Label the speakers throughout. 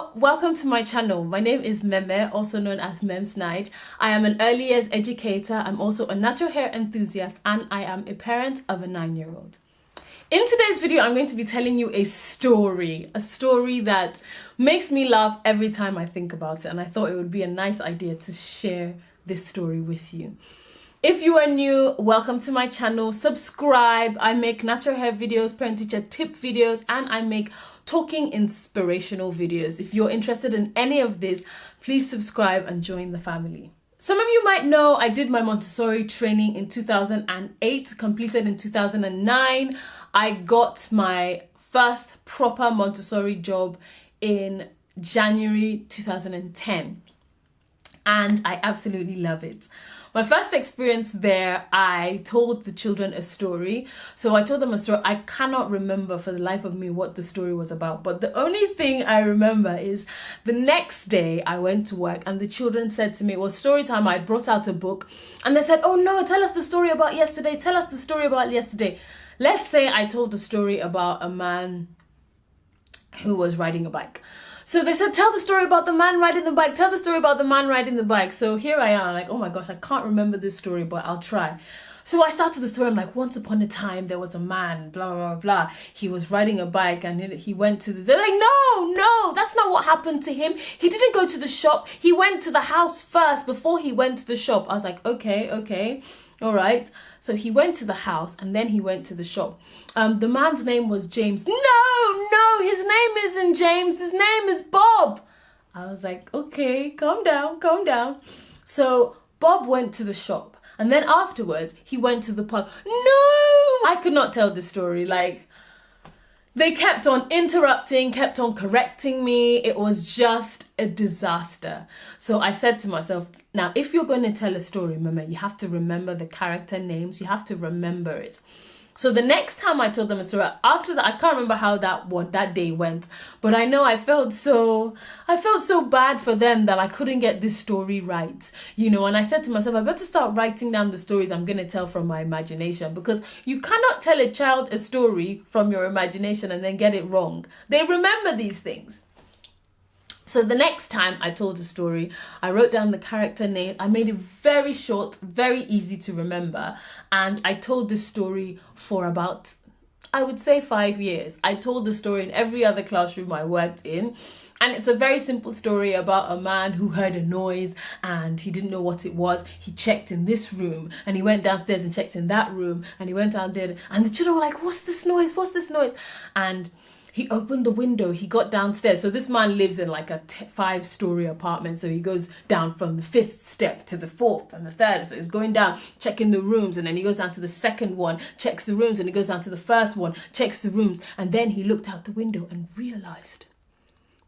Speaker 1: Hello, welcome to my channel. My name is Meme, also known as Memsnaij. I am an early years educator. I'm also a natural hair enthusiast and I am a parent of a 9-year-old. In today's video, I'm going to be telling you a story that makes me laugh every time I think about it, and I thought it would be a nice idea to share this story with you. If you are new, welcome to my channel. Subscribe. I make natural hair videos, parent teacher tip videos, and I make talking inspirational videos. If you're interested in any of this, please subscribe and join the family. Some of you might know I did my Montessori training in 2008, completed in 2009. I got my first proper Montessori job in January 2010, and I absolutely love it. My first experience there, I told the children a story. So I told them a story. I cannot remember for the life of me what the story was about. But the only thing I remember is the next day I went to work and the children said to me, it was story time. I brought out a book and they said, oh no, tell us the story about yesterday. Tell us the story about yesterday. Let's say I told a story about a man who was riding a bike. So they said, tell the story about the man riding the bike. Tell the story about the man riding the bike. So here I am, like, oh my gosh, I can't remember this story, but I'll try. So I started the story. I'm like, once upon a time, there was a man, blah, blah, blah, blah. He was riding a bike and he went to the... They're like, no, that's not what happened to him. He didn't go to the shop. He went to the house first before he went to the shop. I was like, okay. All right. So he went to the house and then he went to the shop. The man's name was James. No, his name isn't James. His name is Bob. I was like, okay, calm down. So Bob went to the shop and then afterwards he went to the park. No, I could not tell this story. Like, they kept on interrupting, kept on correcting me. It was just a disaster. So I said to myself, now, if you're going to tell a story, remember, you have to remember the character names. You have to remember it. So the next time I told them a story, after that, I can't remember how that day went, but I know I felt so bad for them that I couldn't get this story right, and I said to myself, I better start writing down the stories I'm going to tell from my imagination, because you cannot tell a child a story from your imagination and then get it wrong. They remember these things. So the next time I told a story, I wrote down the character names. I made it very short, very easy to remember. And I told this story for about, I would say, 5 years. I told the story in every other classroom I worked in. And it's a very simple story about a man who heard a noise and he didn't know what it was. He checked in this room and he went downstairs and checked in that room and he went down there and the children were like, what's this noise? And he opened the window, he got downstairs. So this man lives in like a 5-story apartment. So he goes down from the 5th step to the 4th and the 3rd. So he's going down, checking the rooms. And then he goes down to the 2nd one, checks the rooms. And he goes down to the 1st one, checks the rooms. And then he looked out the window and realized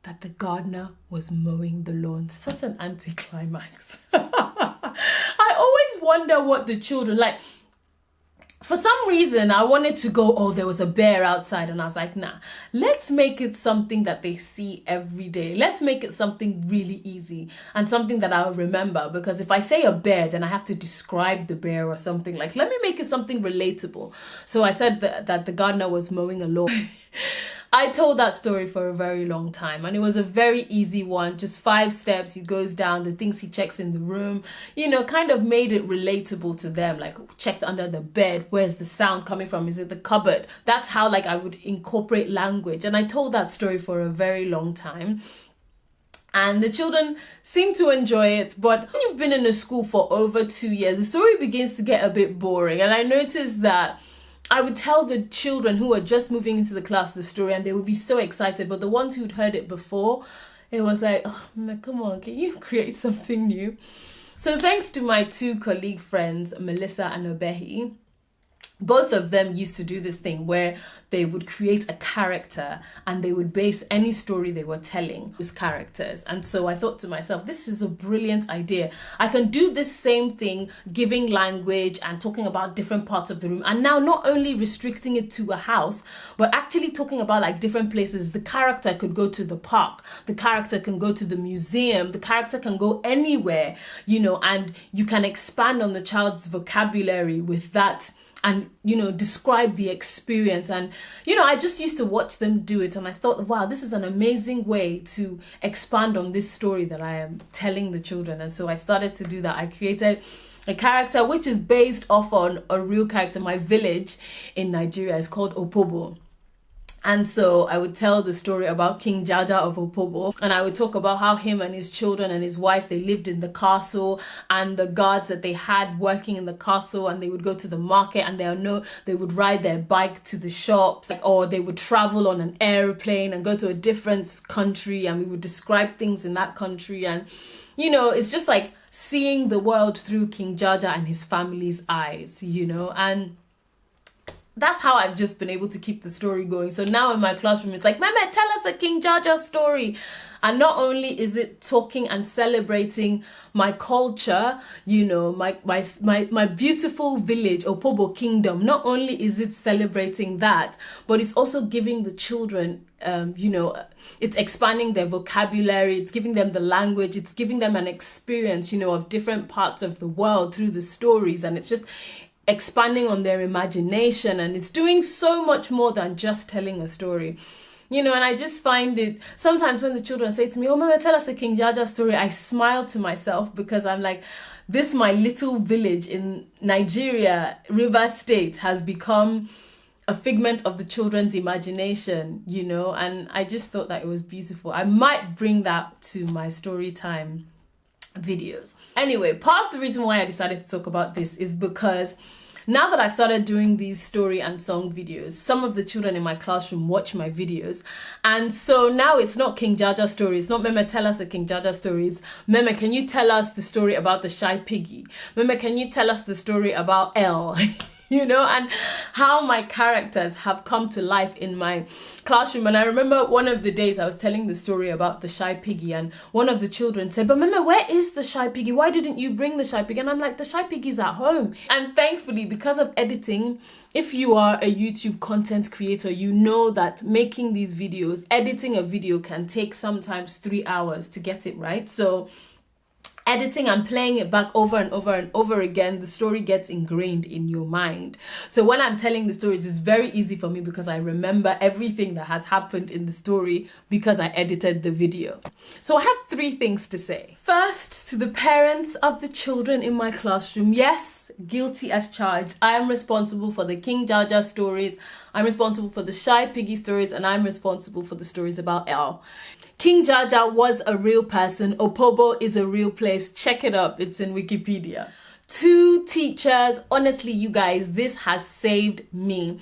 Speaker 1: that the gardener was mowing the lawn. Such an anticlimax. I always wonder what the children like. For some reason, I wanted to go, oh, there was a bear outside. And I was like, nah, let's make it something that they see every day. Let's make it something really easy and something that I'll remember. Because if I say a bear, then I have to describe the bear or something. Like, let me make it something relatable. So I said that the gardener was mowing a lawn. I told that story for a very long time and it was a very easy one, just 5 steps. He goes down, the things he checks in the room, kind of made it relatable to them, like checked under the bed, where's the sound coming from, is it the cupboard? That's how like I would incorporate language, and I told that story for a very long time. And the children seem to enjoy it, but when you've been in a school for over 2 years, the story begins to get a bit boring, and I noticed that I would tell the children who were just moving into the class the story and they would be so excited. But the ones who'd heard it before, it was like, oh, man, come on, can you create something new? So thanks to my 2 colleague friends, Melissa and Obehi, both of them used to do this thing where they would create a character and they would base any story they were telling with characters. And so I thought to myself, this is a brilliant idea. I can do this same thing, giving language and talking about different parts of the room. And now not only restricting it to a house, but actually talking about like different places. The character could go to the park. The character can go to the museum. The character can go anywhere, and you can expand on the child's vocabulary with that and, you know, describe the experience. And, you know, I just used to watch them do it, and I thought, wow, this is an amazing way to expand on this story that I am telling the children. And so I started to do that. I created a character which is based off on a real character. My village in Nigeria is called Opobo. And so I would tell the story about King Jaja of Opobo, and I would talk about how him and his children and his wife, they lived in the castle, and the guards that they had working in the castle, and they would go to the market, and they would ride their bike to the shops, or they would travel on an airplane and go to a different country, and we would describe things in that country. And, you know, it's just like seeing the world through King Jaja and his family's eyes, you know. And that's how I've just been able to keep the story going. So now in my classroom, it's like, Meme, tell us a King Jaja story. And not only is it talking and celebrating my culture, you know, my beautiful village, Opobo Kingdom, not only is it celebrating that, but it's also giving the children, you know, it's expanding their vocabulary, it's giving them the language, it's giving them an experience, you know, of different parts of the world through the stories. And it's just expanding on their imagination, and it's doing so much more than just telling a story, you know. And I just find it sometimes when the children say to me, oh Mama, tell us a King Jaja story, I smile to myself, because I'm like, this my little village in Nigeria, River State, has become a figment of the children's imagination, you know. And I just thought that it was beautiful. I might bring that to my story time videos. Anyway, part of the reason why I decided to talk about this is because now that I've started doing these story and song videos, some of the children in my classroom watch my videos. And so now it's not King Jaja stories. It's not Meme, tell us a King Jaja story. It's Meme, can you tell us the story about the shy piggy? Meme, can you tell us the story about Elle? You know, and how my characters have come to life in my classroom. And I remember one of the days I was telling the story about the shy piggy, and one of the children said, but Mama, where is the shy piggy? Why didn't you bring the shy piggy? And I'm like, the shy piggy's at home. And thankfully, because of editing, if you are a YouTube content creator, you know that making these videos, editing a video can take sometimes 3 hours to get it right. So editing and playing it back over and over and over again, the story gets ingrained in your mind. So when I'm telling the stories, it's very easy for me because I remember everything that has happened in the story because I edited the video. So I have 3 things to say. First, to the parents of the children in my classroom, yes, guilty as charged. I am responsible for the King Jaja stories, I'm responsible for the shy piggy stories, and I'm responsible for the stories about Elle. King Jaja was a real person. Opobo is a real place. Check it up. It's in Wikipedia. 2 teachers. Honestly, you guys, this has saved me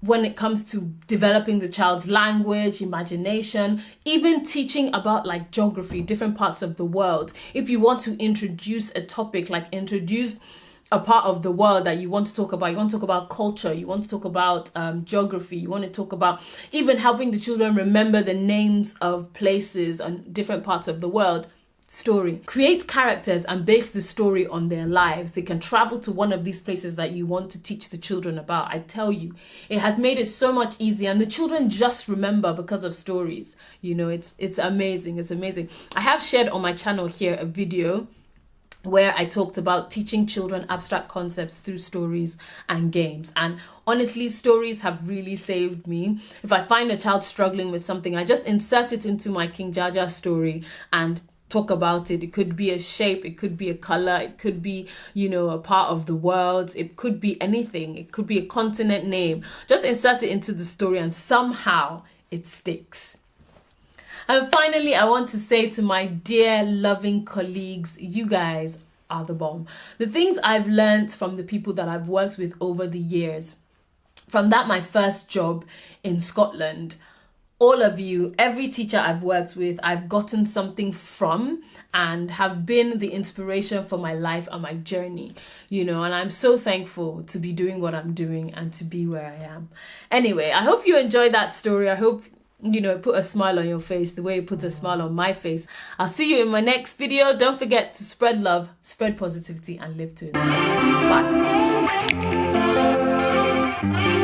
Speaker 1: when it comes to developing the child's language, imagination, even teaching about like geography, different parts of the world. If you want to introduce a topic, like introduce a part of the world that you want to talk about. You want to talk about culture, you want to talk about geography, you want to talk about even helping the children remember the names of places and different parts of the world. Story. Create characters and base the story on their lives. They can travel to one of these places that you want to teach the children about. I tell you, it has made it so much easier, and the children just remember because of stories. You know, it's amazing. It's amazing. I have shared on my channel here a video where I talked about teaching children abstract concepts through stories and games. And honestly, stories have really saved me. If I find a child struggling with something, I just insert it into my King Jaja story and talk about it. It could be a shape, it could be a color, it could be, you know, a part of the world, it could be anything, it could be a continent name. Just insert it into the story and somehow it sticks. And finally, I want to say to my dear loving colleagues, you guys are the bomb. The things I've learned from the people that I've worked with over the years, from that my first job in Scotland, all of you, every teacher I've worked with, I've gotten something from and have been the inspiration for my life and my journey, you know, and I'm so thankful to be doing what I'm doing and to be where I am. Anyway, I hope you enjoyed that story. I hope, you know, put a smile on your face the way it puts a smile on my face. I'll see you in my next video. Don't forget to spread love, spread positivity, and live to inspire. Bye.